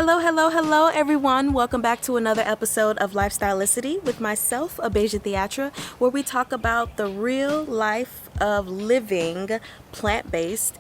Hello, everyone. Welcome back to another episode of Lifestyleicity with myself, Abeje TheAtre, where we talk about the real life of living plant-based.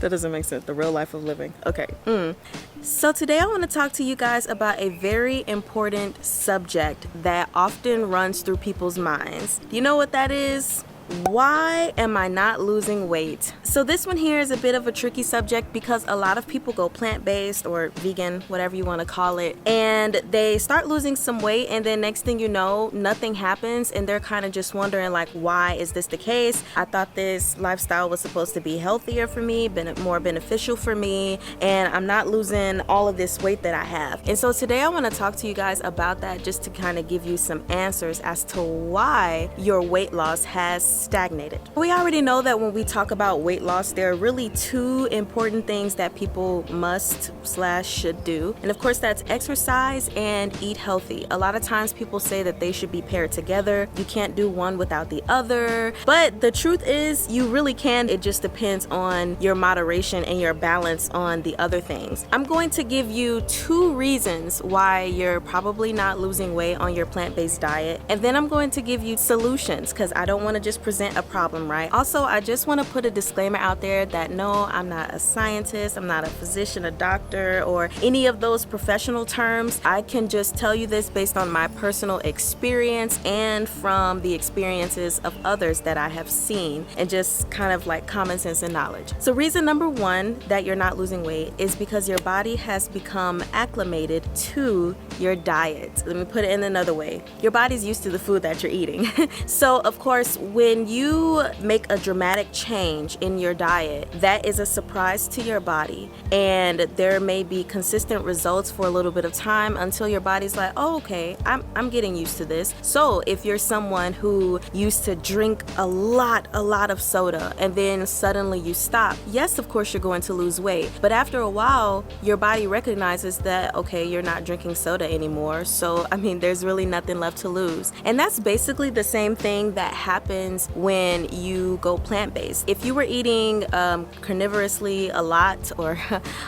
That doesn't make sense. The real life of living. Okay. So today I want to talk to you guys about a very important subject that often runs through people's minds. You know what that is? Why am I not losing weight? So this one here is a bit of a tricky subject because a lot of people go plant-based or vegan, whatever you want to call it, and they start losing some weight, and then next thing you know, nothing happens, and they're kind of just wondering like, why is this the case? I thought this lifestyle was supposed to be healthier for me, more beneficial for me, and I'm not losing all of this weight that I have. And so today I want to talk to you guys about that, just to kind of give you some answers as to why your weight loss has stagnated. We already know that when we talk about weight loss, there are really two important things that people must/should do. And of course, that's exercise and eat healthy. A lot of times people say that they should be paired together. You can't do one without the other. But the truth is, you really can. It just depends on your moderation and your balance on the other things. I'm going to give you two reasons why you're probably not losing weight on your plant-based diet. And then I'm going to give you solutions, because I don't want to just present a problem, right? Also, I just want to put a disclaimer out there that no, I'm not a scientist, I'm not a physician, a doctor, or any of those professional terms. I can just tell you this based on my personal experience and from the experiences of others that I have seen, and just kind of like common sense and knowledge. So reason number one that you're not losing weight is because your body has become acclimated to your diet. Let me put it in another way. Your body's used to the food that you're eating. So of course, when you make a dramatic change in your diet, that is a surprise to your body, and there may be consistent results for a little bit of time until your body's like, oh, okay, I'm getting used to this. So if you're someone who used to drink a lot of soda and then suddenly you stop, yes, of course you're going to lose weight, but after a while your body recognizes that, okay, you're not drinking soda anymore, so I mean, there's really nothing left to lose. And that's basically the same thing that happens when you go plant-based. If you were eating carnivorously a lot, or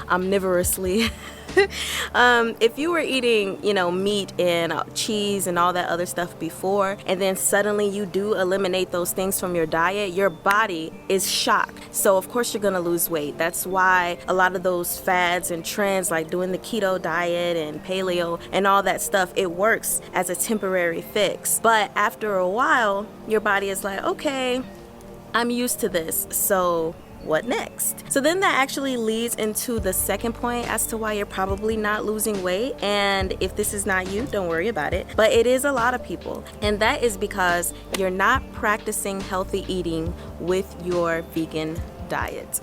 omnivorously, if you were eating, meat and cheese and all that other stuff before, and then suddenly you do eliminate those things from your diet, your body is shocked. So of course you're gonna lose weight. That's why a lot of those fads and trends, like doing the keto diet and paleo and all that stuff, it works as a temporary fix. But after a while, your body is like, okay, I'm used to this, so what next? So then that actually leads into the second point as to why you're probably not losing weight. And if this is not you, don't worry about it, but it is a lot of people. And that is because you're not practicing healthy eating with your vegan diet.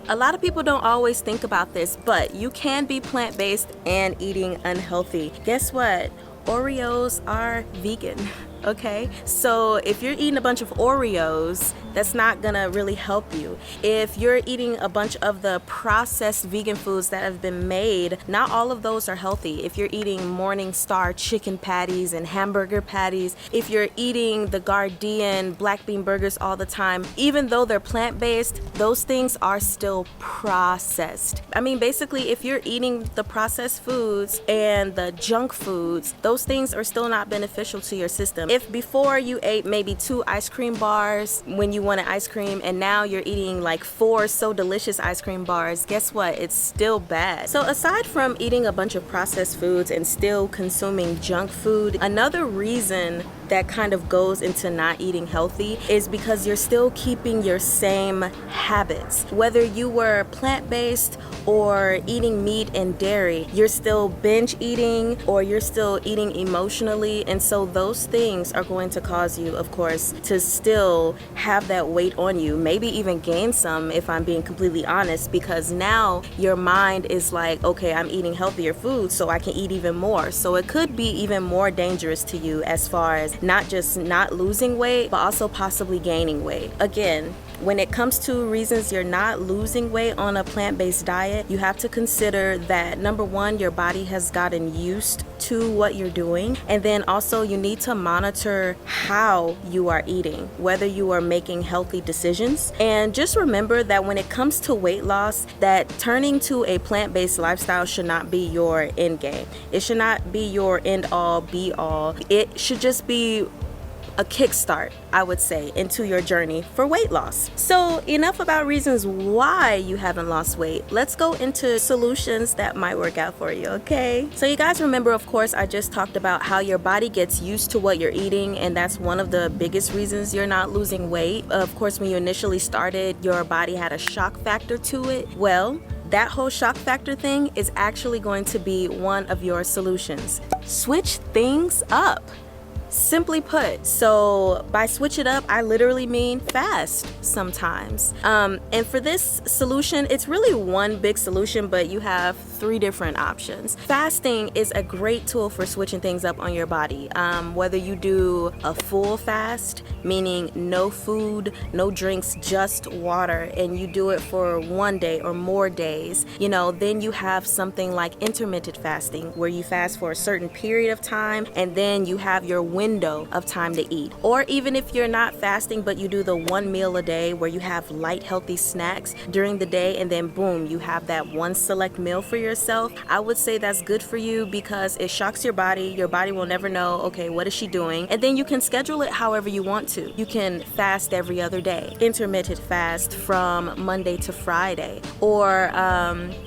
A lot of people don't always think about this, but you can be plant-based and eating unhealthy. Guess what? Oreos are vegan. Okay, so if you're eating a bunch of Oreos, that's not gonna really help you. If you're eating a bunch of the processed vegan foods that have been made, not all of those are healthy. If you're eating Morningstar chicken patties and hamburger patties, if you're eating the Gardein black bean burgers all the time, even though they're plant-based, those things are still processed. I mean, basically, if you're eating the processed foods and the junk foods, those things are still not beneficial to your system. If before you ate maybe 2 ice cream bars when you wanted ice cream, and now you're eating like 4 So Delicious ice cream bars, guess what? It's still bad. So aside from eating a bunch of processed foods and still consuming junk food, another reason that kind of goes into not eating healthy is because you're still keeping your same habits. Whether you were plant-based or eating meat and dairy, you're still binge eating or you're still eating emotionally, and so those things are going to cause you, of course, to still have that weight on you, maybe even gain some, if I'm being completely honest, because now your mind is like, okay, I'm eating healthier food so I can eat even more. So it could be even more dangerous to you as far as not just not losing weight, but also possibly gaining weight. Again, when it comes to reasons you're not losing weight on a plant-based diet, you have to consider that number one, your body has gotten used to what you're doing, and then also you need to monitor how you are eating, whether you are making healthy decisions. And just remember that when it comes to weight loss, that turning to a plant-based lifestyle should not be your end game. It should not be your end all be all. It should just be a kickstart, I would say, into your journey for weight loss. So enough about reasons why you haven't lost weight. Let's go into solutions that might work out for you, okay? So you guys remember, of course, I just talked about how your body gets used to what you're eating, and that's one of the biggest reasons you're not losing weight. Of course, when you initially started, your body had a shock factor to it. Well, that whole shock factor thing is actually going to be one of your solutions. Switch things up. Simply put, so by switch it up, I literally mean fast sometimes. And for this solution, it's really one big solution, but you have 3 different options. Fasting is a great tool for switching things up on your body. Whether you do a full fast, meaning no food, no drinks, just water, and you do it for 1 day or more days, then you have something like intermittent fasting, where you fast for a certain period of time, and then you have your window of time to eat. Or even if you're not fasting, but you do the 1 meal a day where you have light, healthy snacks during the day, and then boom, you have that one select meal for yourself. I would say that's good for you because it shocks your body. Your body will never know, okay, what is she doing? And then you can schedule it however you want to. You can fast every other day, intermittent fast from Monday to Friday, or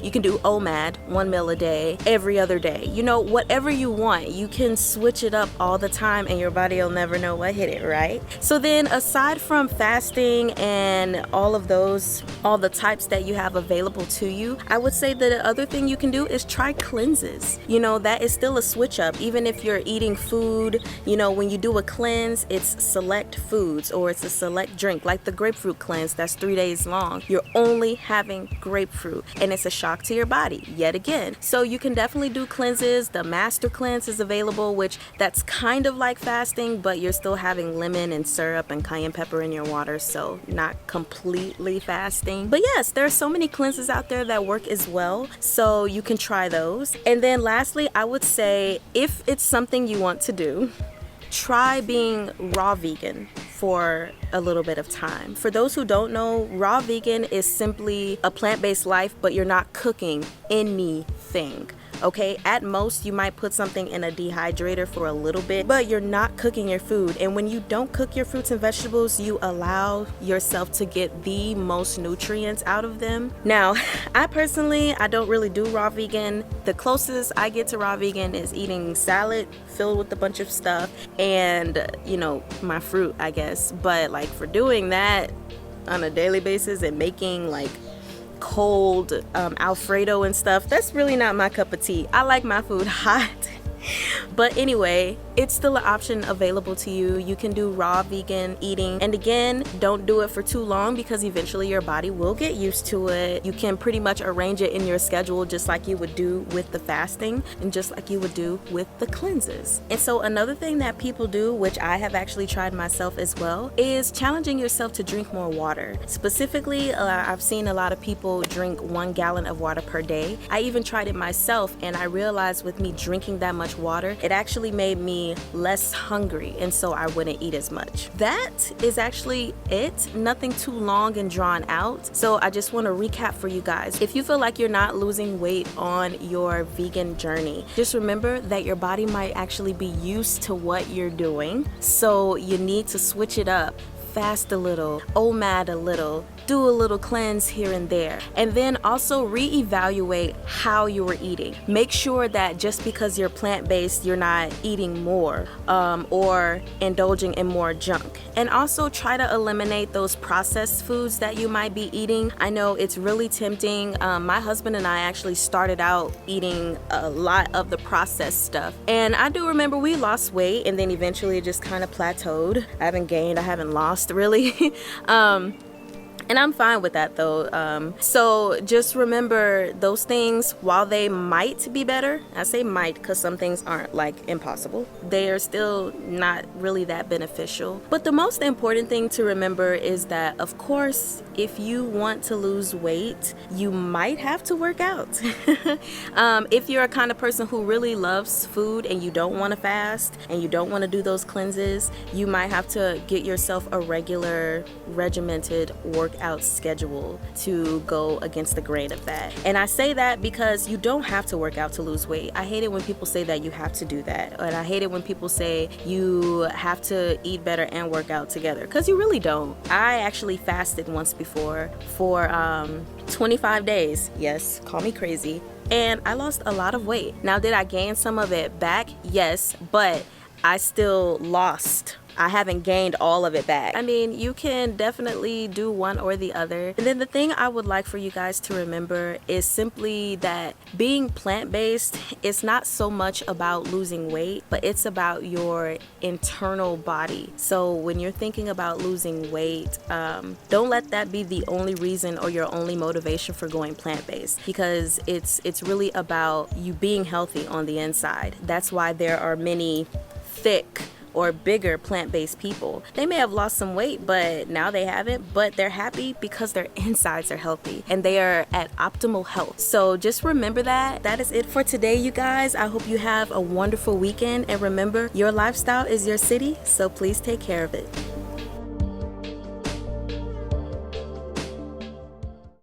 you can do OMAD, 1 meal a day, every other day. Whatever you want, you can switch it up all the time, and your body will never know what hit it, right? So then, aside from fasting and all the types that you have available to you, I would say that the other thing you can do is try cleanses. That is still a switch up. Even if you're eating food, when you do a cleanse, it's select foods or it's a select drink, like the grapefruit cleanse that's 3 days long. You're only having grapefruit, and it's a shock to your body yet again. So you can definitely do cleanses. The master cleanse is available, which that's kind of like fasting, but you're still having lemon and syrup and cayenne pepper in your water, so not completely fasting. But yes, there are so many cleanses out there that work as well, so you can try those. And then lastly, I would say if it's something you want to do, try being raw vegan for a little bit of time. For those who don't know, raw vegan is simply a plant-based life, but you're not cooking anything. Okay, at most you might put something in a dehydrator for a little bit, but you're not cooking your food. And when you don't cook your fruits and vegetables, you allow yourself to get the most nutrients out of them. Now, I don't really do raw vegan. The closest I get to raw vegan is eating salad filled with a bunch of stuff and, my fruit, I guess. But like for doing that on a daily basis and making like cold Alfredo and stuff, that's really not my cup of tea. I like my food hot. But anyway, it's still an option available to you. You can do raw vegan eating. And again, don't do it for too long because eventually your body will get used to it. You can pretty much arrange it in your schedule just like you would do with the fasting and just like you would do with the cleanses. And so another thing that people do, which I have actually tried myself as well, is challenging yourself to drink more water. Specifically, I've seen a lot of people drink 1 gallon of water per day. I even tried it myself, and I realized with me drinking that much water, it actually made me less hungry, and so I wouldn't eat as much. That is actually it. Nothing too long and drawn out. So I just want to recap for you guys. If you feel like you're not losing weight on your vegan journey, just remember that your body might actually be used to what you're doing. So you need to switch it up. Fast a little, OMAD a little, do a little cleanse here and there, and then also reevaluate how you were eating. Make sure that just because you're plant-based, you're not eating more or indulging in more junk. And also try to eliminate those processed foods that you might be eating. I know it's really tempting. My husband and I actually started out eating a lot of the processed stuff, and I do remember we lost weight, and then eventually it just kind of plateaued. I haven't gained, I haven't lost really. And I'm fine with that though. So just remember those things, while they might be better, I say might because some things aren't like impossible, they are still not really that beneficial. But the most important thing to remember is that, of course, if you want to lose weight, you might have to work out. If you're a kind of person who really loves food and you don't want to fast and you don't want to do those cleanses, you might have to get yourself a regular regimented workout schedule to go against the grain of that. And I say that because you don't have to work out to lose weight. I hate it when people say that you have to do that, and I hate it when people say you have to eat better and work out together, because you really don't. I actually fasted once before for 25 days. Yes, call me crazy. And I lost a lot of weight. Now, did I gain some of it back? Yes, but I still lost. I haven't gained all of it back. I mean, you can definitely do one or the other. And then the thing I would like for you guys to remember is simply that being plant-based is not so much about losing weight, but it's about your internal body. So when you're thinking about losing weight, don't let that be the only reason or your only motivation for going plant-based, because it's really about you being healthy on the inside. That's why there are many thick or bigger plant-based people. They may have lost some weight, but now they haven't, but they're happy because their insides are healthy and they are at optimal health. So just remember that. That is it for today, you guys. I hope you have a wonderful weekend, and remember, your lifestyle is your city, so please take care of it.